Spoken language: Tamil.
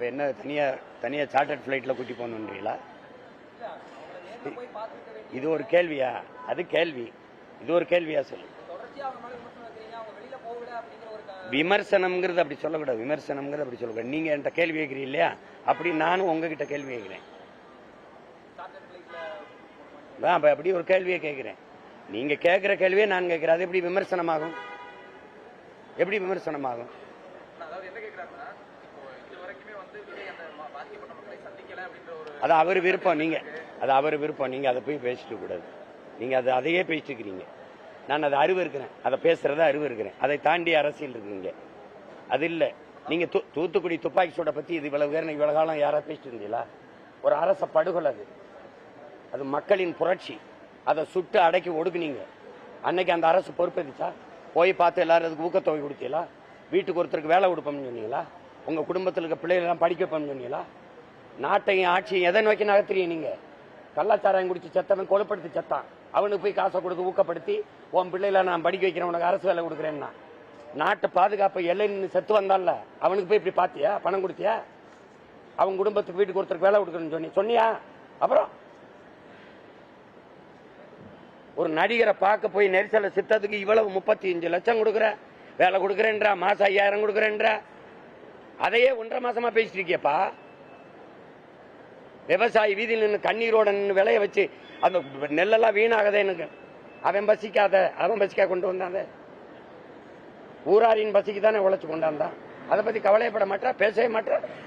இப்போ என்ன தனியாக சார்ட்டர்ட் ஃப்ளைட்டில் கூட்டி போகணுன்றீங்களா? இது ஒரு கேள்வியா? அது கேள்வி. இது ஒரு கேள்வியா சொல்லு. விமர்சனம்ங்கிறது அப்படி சொல்லக்கூடாது. விமர்சனம்ங்கிறது அப்படி சொல்லக்கூடாது. நீங்க என்கிட்ட கேள்வி கேட்கிறீங்க இல்லையா, அப்படி நானும் உங்ககிட்ட கேள்வி கேட்கிறேன். அப்படி ஒரு கேள்வியை கேட்கிறேன். நீங்க கேட்கிற கேள்வியே நான் கேட்கிறேன். அது எப்படி விமர்சனமாகும்? எப்படி விமர்சனமாகும்? அது அவர் விருப்பம். நீங்க அது அவர் விருப்பம். நீங்க அதை போய் பேசிட்டு கூடாது. நீங்க அதையே பேசிட்டு இருக்கிறீங்க. நான் அதை அறிவு இருக்கிறேன். அதை பேசுறத அறிவு இருக்கிறேன். அதை தாண்டி அரசியல் இருக்குங்க. அது இல்ல. நீங்க தூத்துக்குடி துப்பாக்கி சூட பத்தி இது இவ்வளவு காலம் யாரா பேசிட்டு இருந்தீங்களா? ஒரு அரச படுகொலை அது. அது மக்களின் புரட்சி. அதை சுட்டு அடக்கி ஒடுக்குனீங்க. அன்னைக்கு அந்த அரசு பொறுப்பேற்றுச்சா? போய் பார்த்து எல்லாரும் அதுக்கு ஊக்கத்தொகை கொடுத்தீங்களா? வீட்டுக்கு ஒருத்தருக்கு வேலை கொடுப்போம்னு சொன்னீங்களா? உங்க குடும்பத்தில் இருக்க பிள்ளைகள் எல்லாம் படிக்க வைப்போம்னு சொன்னீங்களா? நாட்டையும் ஆட்சியும் எதை நோக்கி நகர்த்துறீங்க? நீங்க கள்ளச்சாராயம் குடிச்சு செத்தவன் கொலைப்படுத்தி செத்தான். அவனுக்கு போய் காசை கொடுத்து ஊக்கப்படுத்தி உன் பிள்ளைகளை நான் படிக்க வைக்கிறேன், உனக்கு அரசு வேலை கொடுக்குறேன்னா நாட்டு பாதுகாப்பு எல்லை நின்று செத்து வந்தான்ல, அவனுக்கு போய் இப்படி பாத்தியா? பணம் கொடுத்தியா? அவன் குடும்பத்துக்கு வீட்டுக்கு ஒருத்தருக்கு வேலை கொடுக்குறேன்னு சொன்னியா? அப்புறம் ஒரு நடிகரை பார்க்க போய் நெரிசல சித்தத்துக்கு இவ்வளவு 35 லட்சம் கொடுக்குற, வேலை கொடுக்குறேன்றா, மாசம் 5000 கொடுக்குறேன்ற, அதையே 1.5 மாசமா பேசிட்டு இருக்கியப்பா. விவசாயி வீதியில் நின்று கண்ணீரோட நின்று விளைய வச்சு அந்த நெல்லெல்லாம் வீணாகதே. எனக்கு அவன் பசிக்கா கொண்டு வந்தாங்க. ஊராரின் பசிக்கு தானே உழைச்சு கொண்டாந்தான். அதை பத்தி கவலைப்பட மாட்டா, பேசவே மாட்டா.